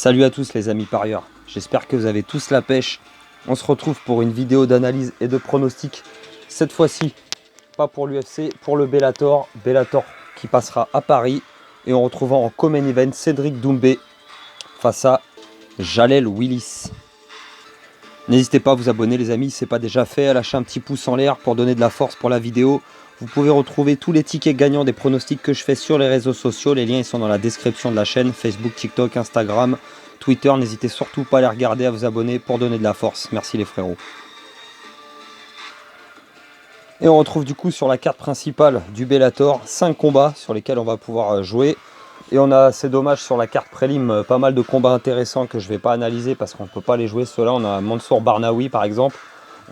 Salut à tous les amis parieurs, j'espère que vous avez tous la pêche. On se retrouve pour une vidéo d'analyse et de pronostic. Cette fois-ci, pas pour l'UFC, pour le Bellator. Bellator qui passera à Paris. Et on retrouvera en co-main event Cédric Doumbé face à Jalel Willis. N'hésitez pas à vous abonner les amis, si ce n'est pas déjà fait, à lâcher un petit pouce en l'air pour donner de la force pour la vidéo. Vous pouvez retrouver tous les tickets gagnants des pronostics que je fais sur les réseaux sociaux. Les liens ils sont dans la description de la chaîne, Facebook, TikTok, Instagram, Twitter. N'hésitez surtout pas à les regarder, à vous abonner pour donner de la force. Merci les frérots. Et on retrouve du coup sur la carte principale du Bellator 5 combats sur lesquels on va pouvoir jouer. Et on a, c'est dommage, sur la carte prélim, pas mal de combats intéressants que je ne vais pas analyser parce qu'on ne peut pas les jouer. Ceux-là, on a Mansour Barnaoui par exemple.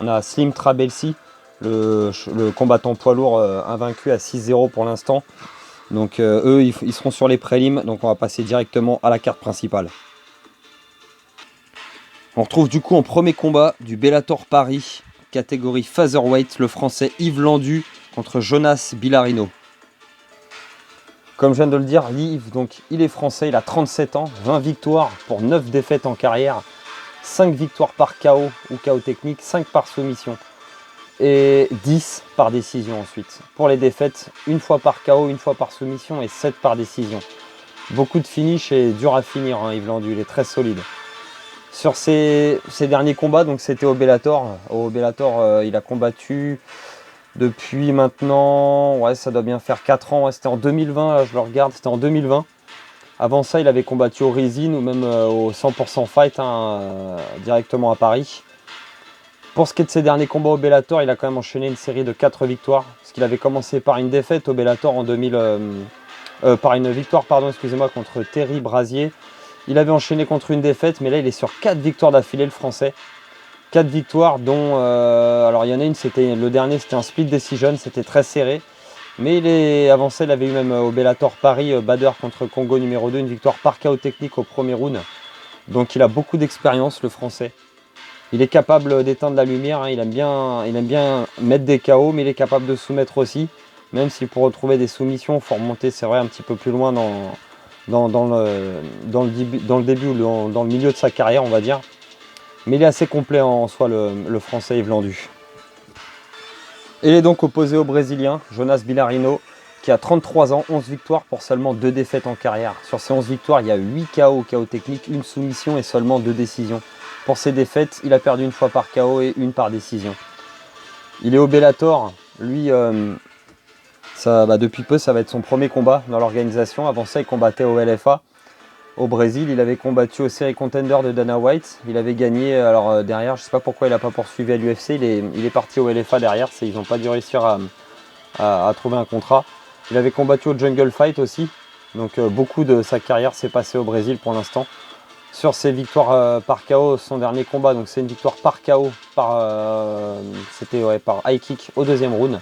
On a Slim Trabelsi, le combattant poids lourd invaincu à 6-0 pour l'instant. Donc eux, ils seront sur les prélims. Donc on va passer directement à la carte principale. On retrouve du coup en premier combat du Bellator Paris, catégorie Featherweight, le français Yves Landu contre Jonas Billarino. Comme je viens de le dire, Yves, donc, il est français, il a 37 ans, 20 victoires pour 9 défaites en carrière, 5 victoires par KO ou KO technique, 5 par soumission et 10 par décision ensuite. Pour les défaites, une fois par KO, une fois par soumission et 7 par décision. Beaucoup de finish et dur à finir, hein, Yves Landu, il est très solide. Sur ses derniers combats, donc c'était au Bellator. Au Bellator, il a combattu depuis maintenant, ouais, ça doit bien faire 4 ans. Ouais, c'était en 2020, là, je le regarde, c'était en 2020. Avant ça, il avait combattu au Rizin ou même au 100% Fight, hein, directement à Paris. Pour ce qui est de ses derniers combats au Bellator, il a quand même enchaîné une série de 4 victoires. Parce qu'il avait commencé par une défaite au Bellator en 2000, par une victoire, pardon, excusez-moi, contre Terry Brasier. Il avait enchaîné contre une défaite, mais là, il est sur 4 victoires d'affilée, le français. 4 victoires, dont, alors il y en a une, le dernier, c'était un split decision, c'était très serré. Mais avant ça, il avait eu même au Bellator Paris, Bader contre Congo numéro 2, une victoire par KO technique au premier round. Donc il a beaucoup d'expérience, le français. Il est capable d'éteindre la lumière, hein. Il aime bien mettre des KO, mais il est capable de soumettre aussi. Même si pour retrouver des soumissions, il faut remonter, c'est vrai, un petit peu plus loin dans le début ou dans le milieu de sa carrière, on va dire. Mais il est assez complet en soi, le français Yves Landu. Il est donc opposé au Brésilien, Jonas Billarino, qui a 33 ans, 11 victoires pour seulement 2 défaites en carrière. Sur ces 11 victoires, il y a 8 KO, KO technique, une soumission et seulement 2 décisions. Pour ses défaites, il a perdu une fois par KO et une par décision. Il est au Bellator, lui, depuis peu, ça va être son premier combat dans l'organisation. Avant ça, il combattait au LFA. Au Brésil, il avait combattu au Série Contender de Dana White. Il avait gagné, alors derrière, je ne sais pas pourquoi il n'a pas poursuivi à l'UFC. Il est parti au LFA derrière, ils n'ont pas dû réussir à trouver un contrat. Il avait combattu au Jungle Fight aussi. Donc beaucoup de sa carrière s'est passée au Brésil pour l'instant. Sur ses victoires par KO, son dernier combat, donc c'est une victoire par KO, par high kick au deuxième round.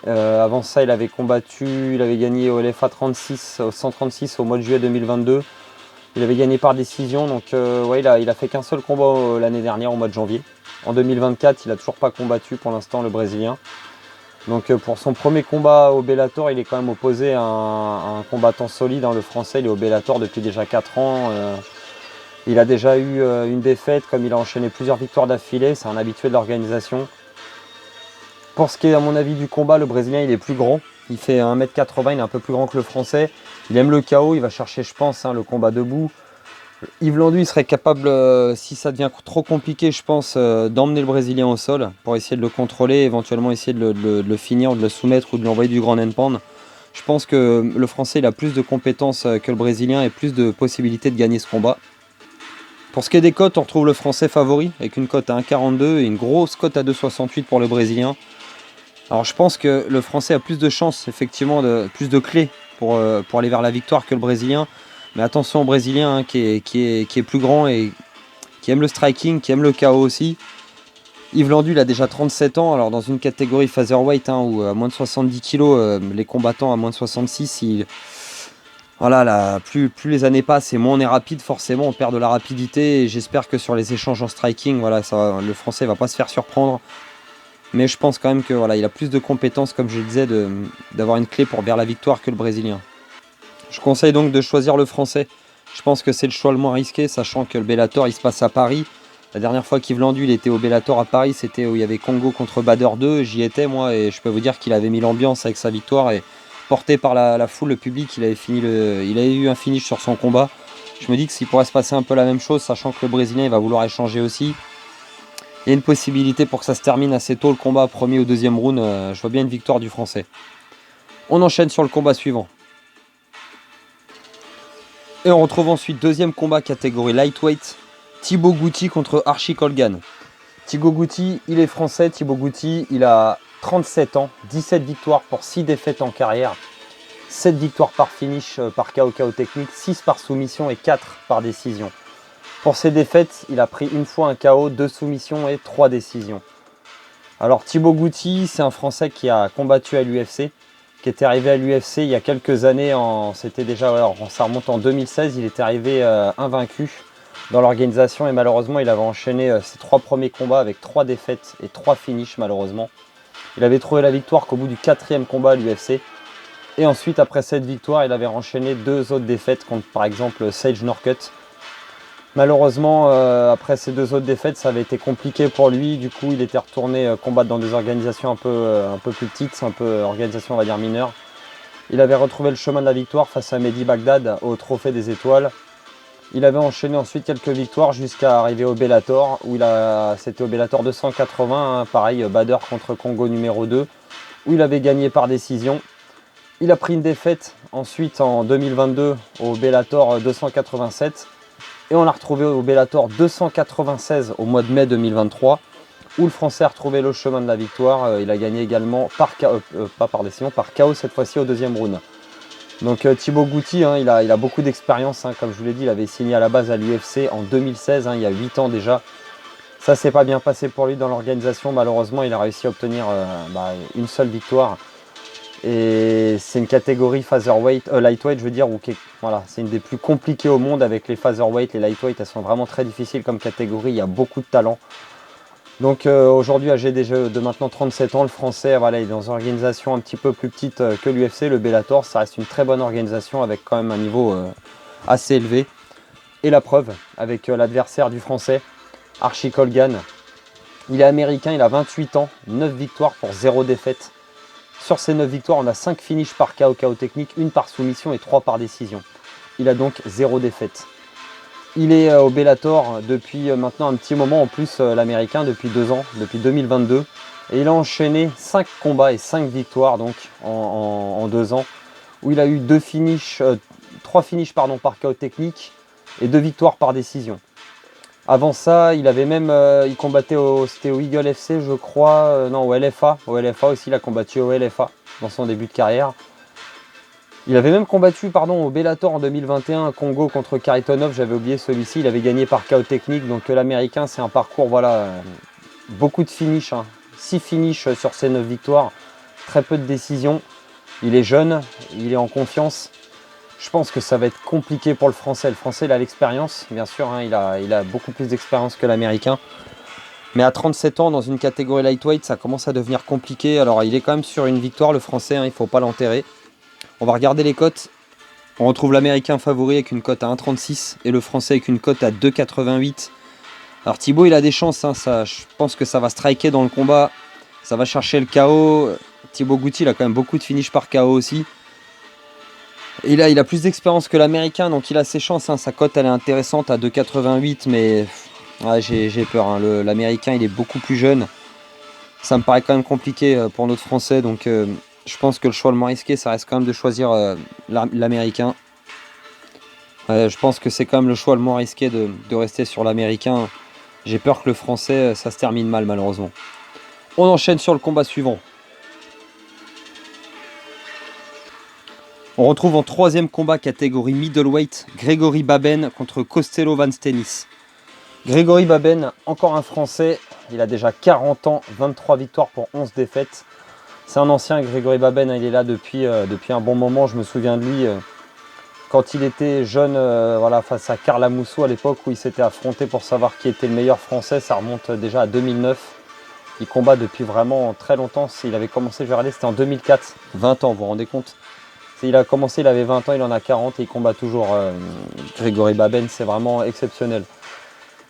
Avant ça, il avait gagné au LFA 36, au 136 au mois de juillet 2022. Il avait gagné par décision, donc ouais, il a fait qu'un seul combat l'année dernière, au mois de janvier. En 2024, il n'a toujours pas combattu pour l'instant, le Brésilien. Donc pour son premier combat au Bellator, il est quand même opposé à un combattant solide, hein, le français. Il est au Bellator depuis déjà 4 ans. Il a déjà eu une défaite, comme il a enchaîné plusieurs victoires d'affilée. C'est un habitué de l'organisation. Pour ce qui est, à mon avis, du combat, le Brésilien, il est plus grand. Il fait 1m80, il est un peu plus grand que le français. Il aime le KO, il va chercher, je pense, le combat debout. Yves Landu, il serait capable, si ça devient trop compliqué, je pense, d'emmener le Brésilien au sol pour essayer de le contrôler, éventuellement essayer de le finir, ou de le soumettre ou de l'envoyer du grand hand-pound. Je pense que le français, il a plus de compétences que le Brésilien et plus de possibilités de gagner ce combat. Pour ce qui est des cotes, on retrouve le français favori avec une cote à 1,42 et une grosse cote à 2,68 pour le Brésilien. Alors je pense que le français a plus de chances, effectivement, plus de clés pour aller vers la victoire que le Brésilien. Mais attention au Brésilien, hein, qui est plus grand et qui aime le striking, qui aime le KO aussi. Yves Landu, il a déjà 37 ans, alors dans une catégorie Featherweight, hein, où à moins de 70 kg, les combattants à moins de 66, voilà, là, plus les années passent et moins on est rapide, forcément on perd de la rapidité. Et j'espère que sur les échanges en striking, voilà, le français ne va pas se faire surprendre. Mais je pense quand même que voilà, il a plus de compétences, comme je le disais, d'avoir une clé vers la victoire que le Brésilien. Je conseille donc de choisir le français Je pense que c'est le choix le moins risqué, sachant que le Bellator il se passe à Paris. La dernière fois qu'Yves Landu il était au Bellator à Paris, c'était où il y avait Congo contre Bader 2. J'y étais moi et je peux vous dire qu'il avait mis l'ambiance avec sa victoire et porté par la foule, le public, il avait eu un finish sur son combat. Je me dis que s'il pourrait se passer un peu la même chose, sachant que le Brésilien il va vouloir échanger aussi. Il y a une possibilité pour que ça se termine assez tôt le combat, premier ou deuxième round. Je vois bien une victoire du Français. On enchaîne sur le combat suivant. Et on retrouve ensuite deuxième combat catégorie lightweight. Thibaut Gouti contre Archie Colgan. Thibaut Gouti, il est français. Thibaut Gouti, il a 37 ans, 17 victoires pour 6 défaites en carrière. 7 victoires par finish, par KO technique, 6 par soumission et 4 par décision. Pour ses défaites, il a pris une fois un KO, 2 soumissions et 3 décisions. Alors Thibaut Gouti, c'est un Français qui a combattu à l'UFC, qui était arrivé à l'UFC il y a quelques années, ça remonte en 2016, il était arrivé invaincu dans l'organisation et malheureusement il avait enchaîné ses 3 premiers combats avec 3 défaites et 3 finishes malheureusement. Il avait trouvé la victoire qu'au bout du 4e combat à l'UFC et ensuite après cette victoire il avait enchaîné 2 autres défaites contre par exemple Sage Northcutt. Malheureusement après ces 2 autres défaites ça avait été compliqué pour lui, du coup il était retourné combattre dans des organisations un peu plus petites, un peu organisation on va dire mineure. Il avait retrouvé le chemin de la victoire face à Mehdi Bagdad au Trophée des Étoiles. Il avait enchaîné ensuite quelques victoires jusqu'à arriver au Bellator, où c'était au Bellator 280, hein, pareil, Bader contre Congo numéro 2, où il avait gagné par décision. Il a pris une défaite ensuite en 2022 au Bellator 287, et on l'a retrouvé au Bellator 296 au mois de mai 2023, où le Français a retrouvé le chemin de la victoire. Il a gagné également par KO cette fois-ci au 2e round. Donc Thibaut Gouti, hein, il a beaucoup d'expérience, hein, comme je vous l'ai dit, il avait signé à la base à l'UFC en 2016, hein, il y a 8 ans déjà. Ça s'est pas bien passé pour lui dans l'organisation, malheureusement il a réussi à obtenir une seule victoire. Et c'est une catégorie lightweight je veux dire, voilà, c'est une des plus compliquées au monde avec les featherweight, les lightweight, elles sont vraiment très difficiles comme catégorie, il y a beaucoup de talent. Donc aujourd'hui, âgé de maintenant 37 ans, le Français voilà, il est dans une organisation un petit peu plus petite que l'UFC, le Bellator. Ça reste une très bonne organisation avec quand même un niveau assez élevé. Et la preuve, avec l'adversaire du Français, Archie Colgan. Il est américain, il a 28 ans, 9 victoires pour 0 défaite. Sur ces 9 victoires, on a 5 finishes par KO technique, 1 par soumission et 3 par décision. Il a donc 0 défaite. Il est au Bellator depuis maintenant un petit moment, en plus l'américain depuis 2 ans, depuis 2022. Et il a enchaîné 5 combats et 5 victoires donc en 2 ans, où il a eu 3 finishes par KO technique et 2 victoires par décision. Avant ça, il avait même, il combattait c'était au Eagle FC je crois, non au LFA. Au LFA aussi, il a combattu au LFA dans son début de carrière. Il avait même combattu au Bellator en 2021 à Congo contre Kharitonov, j'avais oublié celui-ci, il avait gagné par KO technique, donc l'américain c'est un parcours, voilà, beaucoup de finishes, hein. 6 finishes sur ses 9 victoires, très peu de décisions, il est jeune, il est en confiance, je pense que ça va être compliqué pour le Français. Le Français il a l'expérience, bien sûr, hein, il a beaucoup plus d'expérience que l'américain, mais à 37 ans dans une catégorie lightweight ça commence à devenir compliqué. Alors il est quand même sur une victoire le Français, hein, il ne faut pas l'enterrer. On va regarder les cotes. On retrouve l'américain favori avec une cote à 1,36 et le français avec une cote à 2,88. Alors Thibaut il a des chances, hein, je pense que ça va striker dans le combat. Ça va chercher le KO. Thibaut Gouti il a quand même beaucoup de finish par KO aussi. Et là il a plus d'expérience que l'américain, donc il a ses chances, hein. Sa cote elle est intéressante à 2,88, mais ouais, j'ai peur, hein. L'américain il est beaucoup plus jeune. Ça me paraît quand même compliqué pour notre français, donc je pense que le choix le moins risqué, ça reste quand même de choisir l'américain. Je pense que c'est quand même le choix le moins risqué de rester sur l'américain. J'ai peur que le français, ça se termine mal malheureusement. On enchaîne sur le combat suivant. On retrouve en 3e combat catégorie middleweight, Grégory Baben contre Costello Van Stenis. Grégory Baben, encore un français, il a déjà 40 ans, 23 victoires pour 11 défaites. C'est un ancien, Grégory Baben, il est là depuis un bon moment. Je me souviens de lui quand il était jeune, face à Karl Amoussou à l'époque où il s'était affronté pour savoir qui était le meilleur français. Ça remonte déjà à 2009. Il combat depuis vraiment très longtemps. Il avait commencé, je vais regarder, c'était en 2004. 20 ans, vous vous rendez compte? Il a commencé, il avait 20 ans, il en a 40 et il combat toujours. Grégory Baben, c'est vraiment exceptionnel.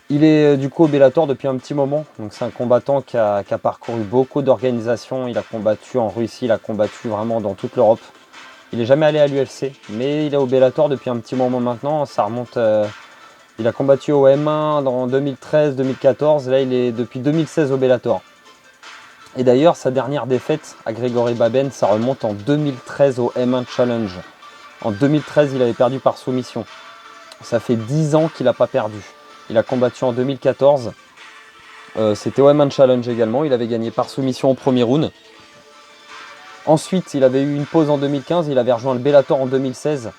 Il est du coup au Bellator depuis un petit moment, donc c'est un combattant qui a parcouru beaucoup d'organisations. Il a combattu en Russie, il a combattu vraiment dans toute l'Europe. Il n'est jamais allé à l'UFC, mais il est au Bellator depuis un petit moment maintenant. Ça remonte. Il a combattu au M1 en 2013-2014. Là, il est depuis 2016 au Bellator. Et d'ailleurs, sa dernière défaite à Grégory Baben, ça remonte en 2013 au M1 Challenge. En 2013, il avait perdu par soumission. Ça fait 10 ans qu'il n'a pas perdu. Il a combattu en 2014. C'était au M1 Challenge également. Il avait gagné par soumission au premier round. Ensuite, il avait eu une pause en 2015, il avait rejoint le Bellator en 2016.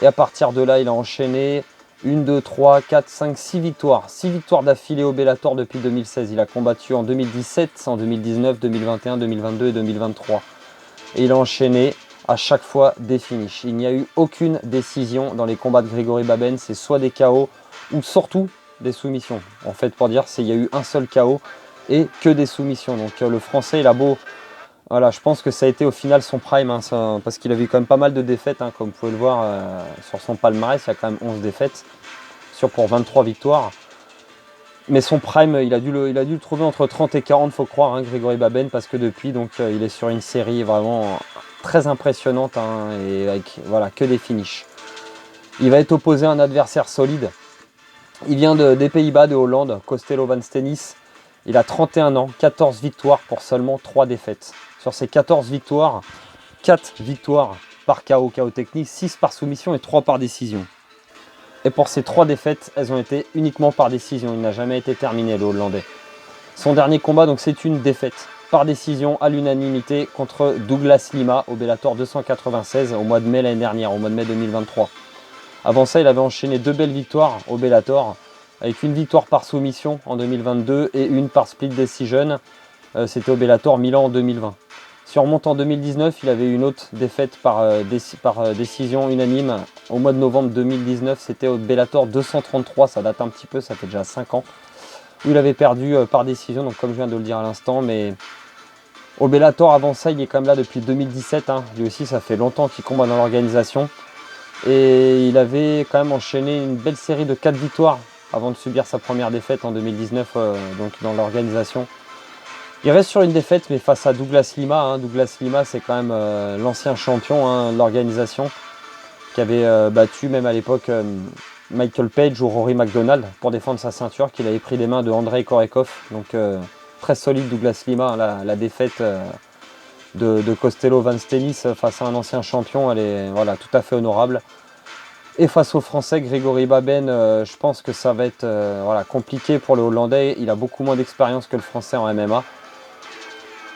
Et à partir de là, il a enchaîné 1, 2, 3, 4, 5, 6 victoires. 6 victoires d'affilée au Bellator depuis 2016. Il a combattu en 2017, en 2019, 2021, 2022 et 2023. Et il a enchaîné à chaque fois des finishes. Il n'y a eu aucune décision dans les combats de Grégory Baben. C'est soit des KO ou surtout des soumissions. En fait, pour dire, il y a eu un seul KO et que des soumissions. Donc le Français, il a beau... Voilà, je pense que ça a été au final son prime, hein, parce qu'il avait quand même pas mal de défaites, hein, comme vous pouvez le voir sur son palmarès, il y a quand même 11 défaites, pour 23 victoires. Mais son prime, il a dû le trouver entre 30 et 40, faut croire, hein, Grégory Baben, parce que depuis, donc, il est sur une série vraiment très impressionnante, hein, et avec voilà, que des finishes. Il va être opposé à un adversaire solide. Il vient des Pays-Bas, de Hollande, Costello Van Stennis. Il a 31 ans, 14 victoires pour seulement 3 défaites. Sur ces 14 victoires, 4 victoires par KO technique, 6 par soumission et 3 par décision. Et pour ces 3 défaites, elles ont été uniquement par décision. Il n'a jamais été terminé, le Hollandais. Son dernier combat, donc, c'est une défaite par décision à l'unanimité contre Douglas Lima au Bellator 296 au mois de mai l'année dernière, au mois de mai 2023. Avant ça, il avait enchaîné 2 belles victoires au Bellator, avec une victoire par soumission en 2022 et une par split decision. C'était au Bellator Milan en 2020. Si on remonte en 2019, il avait eu une autre défaite par décision unanime au mois de novembre 2019. C'était au Bellator 233, ça date un petit peu, ça fait déjà 5 ans, où il avait perdu par décision, donc comme je viens de le dire à l'instant. Mais au Bellator, avant ça, il est quand même là depuis 2017. Hein. Lui aussi, ça fait longtemps qu'il combat dans l'organisation. Et il avait quand même enchaîné une belle série de 4 victoires avant de subir sa première défaite en 2019 donc dans l'organisation. Il reste sur une défaite, mais face à Douglas Lima. Hein. Douglas Lima, c'est quand même l'ancien champion, hein, de l'organisation, qui avait battu même à l'époque Michael Page ou Rory McDonald pour défendre sa ceinture, qu'il avait pris des mains de Andrei Korekov. Donc très solide Douglas Lima. La défaite de Costello Van Stennis face à un ancien champion, elle est voilà, tout à fait honorable. Et face au Français, Grégory Baben, je pense que ça va être voilà, compliqué pour le Hollandais. Il a beaucoup moins d'expérience que le Français en MMA.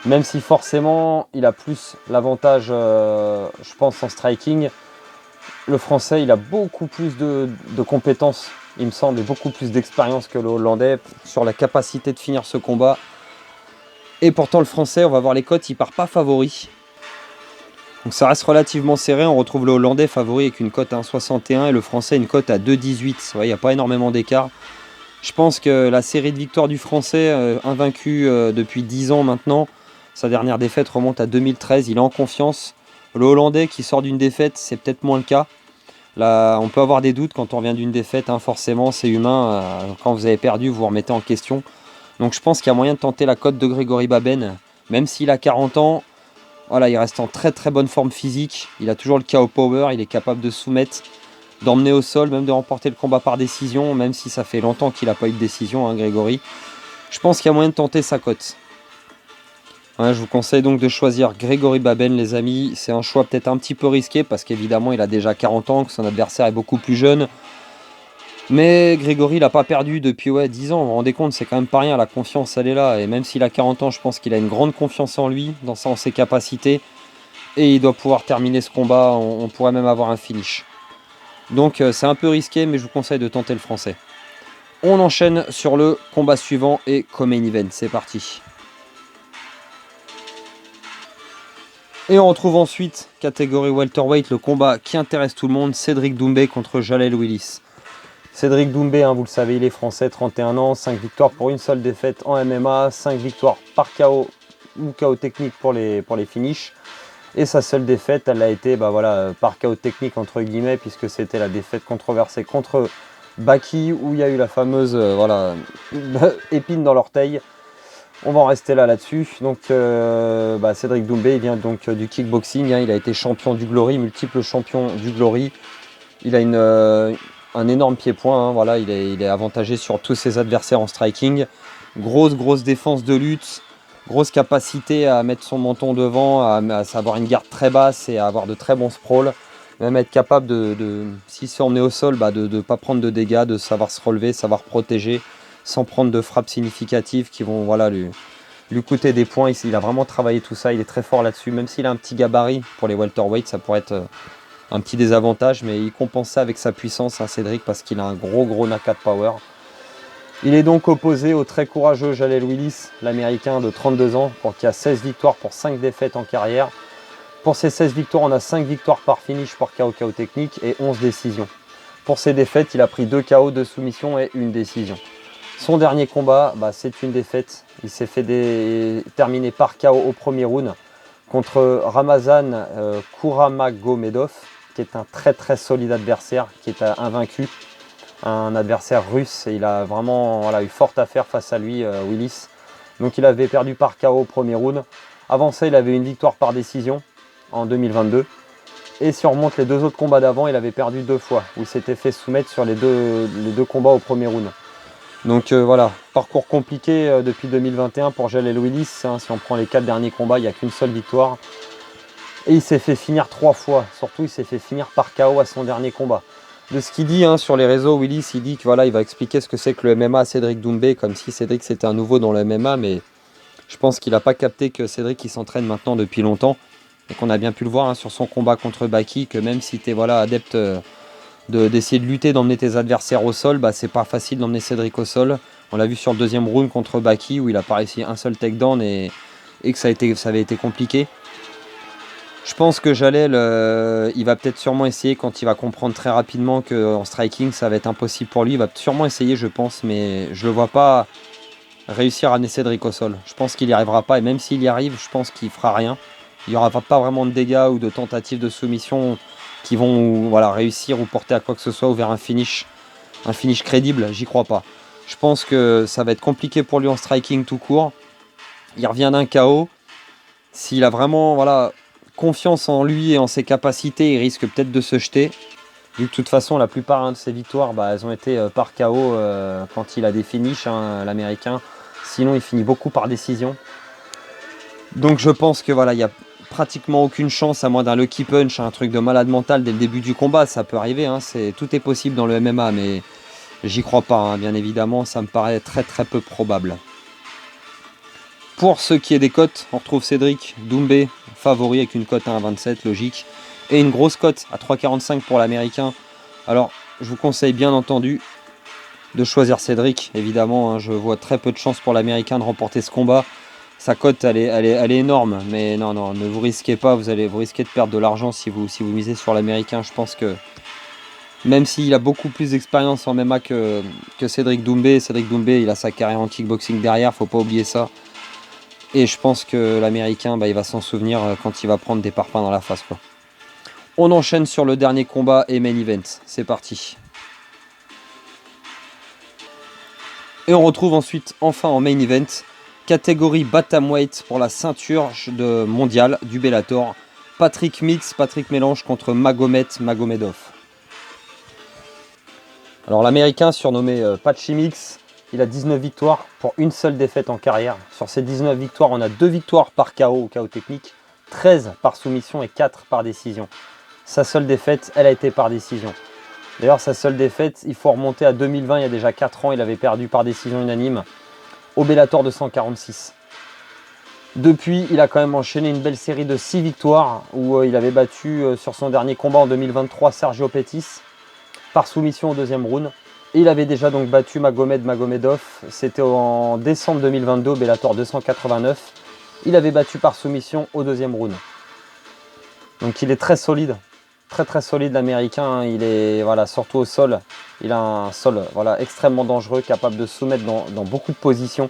Même si forcément, il a plus l'avantage, je pense, en striking. Le Français, il a beaucoup plus de compétences, il me semble, et beaucoup plus d'expérience que le Hollandais sur la capacité de finir ce combat. Et pourtant, le Français, on va voir les cotes, il part pas favori. Donc ça reste relativement serré. On retrouve le Hollandais favori avec une cote à 1,61 et le Français une cote à 2,18. Il n'y a pas énormément d'écart. Je pense que la série de victoires du Français, invaincu depuis 10 ans maintenant, sa dernière défaite remonte à 2013. Il est en confiance. Le Hollandais qui sort d'une défaite, c'est peut-être moins le cas. Là, on peut avoir des doutes quand on revient d'une défaite. Hein, forcément, c'est humain. Quand vous avez perdu, vous vous remettez en question. Donc je pense qu'il y a moyen de tenter la cote de Grégory Baben. Même s'il a 40 ans, voilà, il reste en très très bonne forme physique. Il a toujours le KO power. Il est capable de soumettre, d'emmener au sol, même de remporter le combat par décision. Même si ça fait longtemps qu'il n'a pas eu de décision, hein, Grégory. Je pense qu'il y a moyen de tenter sa cote. Ouais, je vous conseille donc de choisir Grégory Baben, les amis. C'est un choix peut-être un petit peu risqué parce qu'évidemment il a déjà 40 ans, que son adversaire est beaucoup plus jeune. Mais Grégory, il n'a pas perdu depuis 10 ans. Vous vous rendez compte, c'est quand même pas rien. La confiance, elle est là. Et même s'il a 40 ans, je pense qu'il a une grande confiance en lui, dans ses capacités. Et il doit pouvoir terminer ce combat. On pourrait même avoir un finish. Donc c'est un peu risqué, mais je vous conseille de tenter le Français. On enchaîne sur le combat suivant et co-main event. C'est parti. Et on retrouve ensuite, catégorie welterweight, le combat qui intéresse tout le monde, Cédric Doumbé contre Jalel Willis. Cédric Doumbé, hein, vous le savez, il est français, 31 ans, 5 victoires pour une seule défaite en MMA, 5 victoires par KO ou KO technique pour les finishes. Et sa seule défaite, elle a été voilà, par chaos technique entre guillemets, puisque c'était la défaite controversée contre Baki, où il y a eu la fameuse voilà, épine dans l'orteil. On va en rester là-dessus. Donc Cédric Doumbé, il vient donc du kickboxing, hein. Il a été champion du Glory, multiple champion du Glory. Il a un énorme pied-point, hein. Voilà, il est avantagé sur tous ses adversaires en striking. Grosse défense de lutte, grosse capacité à mettre son menton devant, à avoir une garde très basse et à avoir de très bons sprawls. Même être capable s'il se fait emmener au sol, de ne pas prendre de dégâts, de savoir se relever, savoir protéger, sans prendre de frappes significatives qui vont voilà, lui coûter des points. Il a vraiment travaillé tout ça, il est très fort là-dessus. Même s'il a un petit gabarit pour les welterweights, ça pourrait être un petit désavantage, mais il compense ça avec sa puissance, hein, Cédric, parce qu'il a un gros knockout power. Il est donc opposé au très courageux Jalel Willis, l'américain de 32 ans, qui a 16 victoires pour 5 défaites en carrière. Pour ces 16 victoires, on a 5 victoires par finish par KO technique et 11 décisions. Pour ses défaites, il a pris 2 KO, 2 soumissions et 1 décision. Son dernier combat, c'est une défaite. Il s'est fait terminer par KO au premier round contre Ramazan Kuramagomedov, qui est un très solide adversaire, qui est invaincu, un adversaire russe, et il a vraiment voilà, eu forte affaire face à lui, Willis. Donc il avait perdu par KO au premier round. Avant ça, il avait une victoire par décision en 2022. Et si on remonte les 2 autres combats d'avant, il avait perdu 2 fois, où il s'était fait soumettre sur les deux combats au premier round. Donc voilà, parcours compliqué depuis 2021 pour Jalel Willis, hein. Si on prend les 4 derniers combats, il n'y a qu'une seule victoire. Et il s'est fait finir 3 fois. Surtout, il s'est fait finir par KO à son dernier combat. De ce qu'il dit sur les réseaux, Willis, il dit que voilà, il va expliquer ce que c'est que le MMA à Cédric Doumbé, comme si Cédric c'était un nouveau dans le MMA, mais je pense qu'il n'a pas capté que Cédric il s'entraîne maintenant depuis longtemps. Et qu'on a bien pu le voir sur son combat contre Baki, que même si tu es voilà, adepte d'essayer de lutter, d'emmener tes adversaires au sol, c'est pas facile d'emmener Cédric au sol. On l'a vu sur le deuxième round contre Baki, où il a pas réussi un seul takedown et que ça avait été compliqué. Je pense que Jalel, il va peut-être sûrement essayer, quand il va comprendre très rapidement qu'en striking ça va être impossible pour lui, il va sûrement essayer, je pense, mais je le vois pas réussir à amener Cédric au sol. Je pense qu'il n'y arrivera pas, et même s'il y arrive, je pense qu'il fera rien. Il n'y aura pas vraiment de dégâts ou de tentatives de soumission qui vont voilà, réussir ou porter à quoi que ce soit ou vers un finish crédible. J'y crois pas. Je pense que ça va être compliqué pour lui en striking tout court. Il revient d'un KO. S'il a vraiment voilà, confiance en lui et en ses capacités, il risque peut-être de se jeter. Vu que de toute façon, la plupart de ses victoires, elles ont été par KO quand il a des finishes, l'américain. Sinon, il finit beaucoup par décision. Donc je pense que voilà, il y a pratiquement aucune chance, à moins d'un lucky punch, un truc de malade mental dès le début du combat. Ça peut arriver, tout est possible dans le MMA, mais j'y crois pas, bien évidemment. Ça me paraît très peu probable. Pour ce qui est des cotes, on retrouve Cédric Doumbé favori avec une cote à 1,27, logique, et une grosse cote à 3,45 pour l'américain. Alors je vous conseille bien entendu de choisir Cédric, évidemment, je vois très peu de chances pour l'américain de remporter ce combat. Sa cote elle est énorme, mais non, ne vous risquez pas, vous risquez de perdre de l'argent si vous misez sur l'américain. Je pense que même s'il a beaucoup plus d'expérience en MMA que Cédric Doumbé, il a sa carrière en kickboxing derrière, faut pas oublier ça. Et je pense que l'américain, il va s'en souvenir quand il va prendre des parpaings dans la face, quoi. On enchaîne sur le dernier combat et main event, c'est parti. Et on retrouve ensuite enfin en main event, catégorie bantamweight pour la ceinture mondiale du Bellator, Patrick Mélange contre Magomedov. Alors l'américain surnommé Patchy Mix, il a 19 victoires pour une seule défaite en carrière. Sur ces 19 victoires, on a 2 victoires par KO ou KO technique, 13 par soumission et 4 par décision. Sa seule défaite, elle a été par décision. D'ailleurs, sa seule défaite, il faut remonter à 2020, il y a déjà 4 ans, il avait perdu par décision unanime au Bellator 246. Depuis, il a quand même enchaîné une belle série de 6 victoires où il avait battu sur son dernier combat en 2023 Sergio Pettis par soumission au deuxième round. Et il avait déjà donc battu Magomedov, c'était en décembre 2022 au Bellator 289. Il avait battu par soumission au deuxième round. Donc il est très solide, très solide l'américain. Il est surtout au sol. Il a un sol extrêmement dangereux, capable de soumettre dans beaucoup de positions.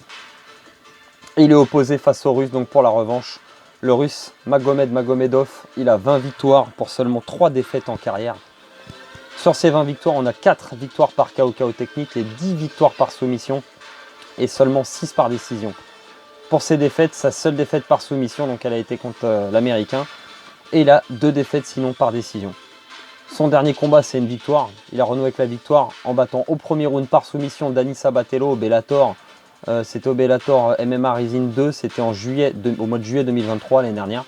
Et il est opposé face au russe donc pour la revanche. Le russe Magomed Magomedov, il a 20 victoires pour seulement 3 défaites en carrière. Sur ces 20 victoires, on a 4 victoires par KO technique et 10 victoires par soumission et seulement 6 par décision. Pour ses défaites, sa seule défaite par soumission, donc elle a été contre l'Américain. Et il a 2 défaites sinon par décision. Son dernier combat, c'est une victoire. Il a renoué avec la victoire en battant au premier round par soumission Dani Sabatello au Bellator. C'était au Bellator MMA Rising 2, c'était au mois de juillet 2023, l'année dernière.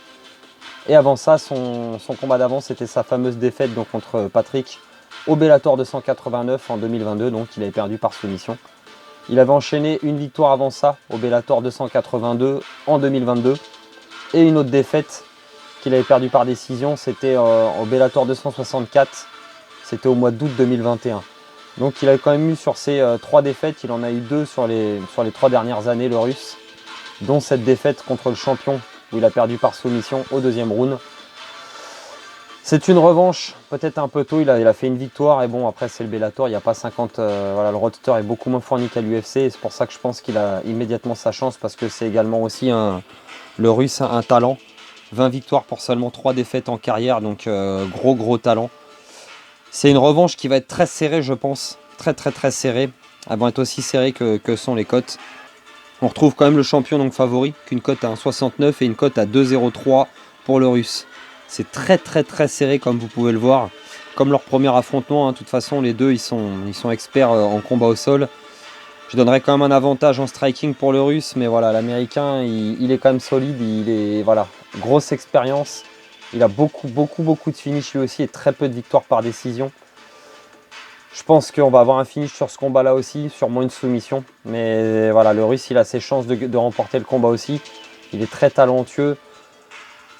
Et avant ça, son combat d'avant, c'était sa fameuse défaite donc, contre Patrick au Bellator 289 en 2022, donc il avait perdu par soumission. Il avait enchaîné une victoire avant ça au Bellator 282 en 2022 et une autre défaite qu'il avait perdu par décision, c'était au Bellator 264, c'était au mois d'août 2021. Donc il a quand même eu sur ces 3 défaites, il en a eu 2 sur les 3 dernières années, le russe, dont cette défaite contre le champion où il a perdu par soumission au 2e round. C'est une revanche, peut-être un peu tôt, il a fait une victoire et bon après c'est le Bellator, il n'y a pas 50, voilà, le roadster est beaucoup moins fourni qu'à l'UFC et c'est pour ça que je pense qu'il a immédiatement sa chance parce que c'est également aussi le russe un talent. 20 victoires pour seulement 3 défaites en carrière, donc gros talent. C'est une revanche qui va être très serrée je pense, très serrée. Elles vont être aussi serrées que sont les cotes. On retrouve quand même le champion donc favori, qu'une cote à 1,69 et une cote à 2,03 pour le russe. C'est très serré comme vous pouvez le voir. Comme leur premier affrontement, hein, de toute façon les deux ils sont experts en combat au sol. Je donnerais quand même un avantage en striking pour le russe, mais voilà, l'américain, il est quand même solide, il est, voilà, grosse expérience. Il a beaucoup de finish lui aussi et très peu de victoires par décision. Je pense qu'on va avoir un finish sur ce combat-là aussi, sûrement une soumission. Mais voilà, le russe, il a ses chances de remporter le combat aussi. Il est très talentueux.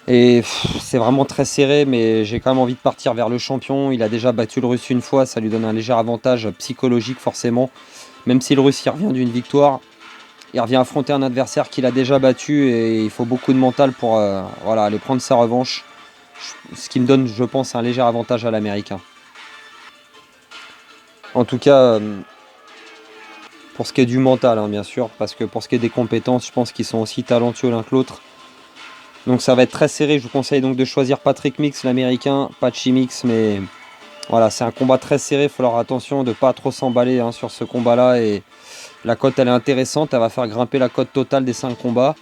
Et c'est vraiment très serré, mais j'ai quand même envie de partir vers le champion. Il a déjà battu le russe une fois, ça lui donne un léger avantage psychologique forcément. Même si le russe il revient d'une victoire, il revient affronter un adversaire qu'il a déjà battu et il faut beaucoup de mental pour voilà, aller prendre sa revanche. Ce qui me donne, je pense, un léger avantage à l'américain. En tout cas, pour ce qui est du mental, hein, bien sûr, parce que pour ce qui est des compétences, je pense qu'ils sont aussi talentueux l'un que l'autre. Donc ça va être très serré. Je vous conseille donc de choisir Patrick Mix, l'américain, Patchy Mix, mais voilà, c'est un combat très serré. Il faut faire attention de ne pas trop s'emballer hein, sur ce combat-là et la cote elle est intéressante, elle va faire grimper la cote totale des 5 combats.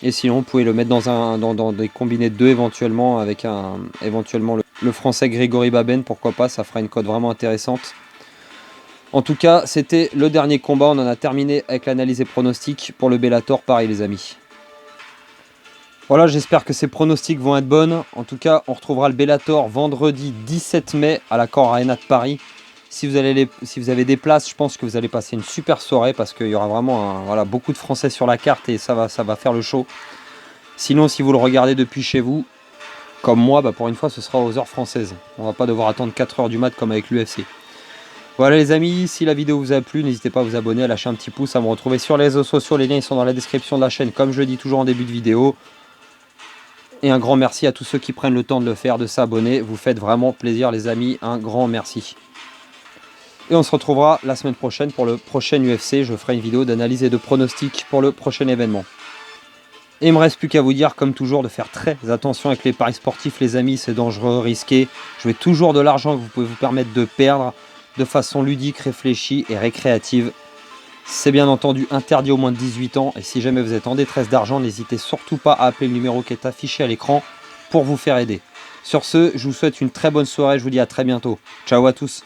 Et sinon, vous pouvez le mettre dans des combinés de 2 éventuellement, avec éventuellement le français Grégory Baben, pourquoi pas, ça fera une cote vraiment intéressante. En tout cas, c'était le dernier combat, on en a terminé avec l'analyse et pronostic pour le Bellator Paris les amis. Voilà, j'espère que ces pronostics vont être bonnes. En tout cas, on retrouvera le Bellator vendredi 17 mai à la Core Arena de Paris. Si vous avez des places, je pense que vous allez passer une super soirée parce qu'il y aura vraiment voilà, beaucoup de Français sur la carte et ça va faire le show. Sinon, si vous le regardez depuis chez vous, comme moi, bah pour une fois, ce sera aux heures françaises. On va pas devoir attendre 4 heures du mat comme avec l'UFC. Voilà les amis, si la vidéo vous a plu, n'hésitez pas à vous abonner, à lâcher un petit pouce, à me retrouver sur les réseaux sociaux. Les liens ils sont dans la description de la chaîne, comme je le dis toujours en début de vidéo. Et un grand merci à tous ceux qui prennent le temps de le faire, de s'abonner. Vous faites vraiment plaisir les amis, un grand merci. Et on se retrouvera la semaine prochaine pour le prochain UFC. Je ferai une vidéo d'analyse et de pronostic pour le prochain événement. Et il me reste plus qu'à vous dire, comme toujours, de faire très attention avec les paris sportifs les amis. C'est dangereux, risqué. Jouez toujours de l'argent que vous pouvez vous permettre de perdre de façon ludique, réfléchie et récréative. C'est bien entendu interdit aux moins de 18 ans et si jamais vous êtes en détresse d'argent, n'hésitez surtout pas à appeler le numéro qui est affiché à l'écran pour vous faire aider. Sur ce, je vous souhaite une très bonne soirée, je vous dis à très bientôt. Ciao à tous.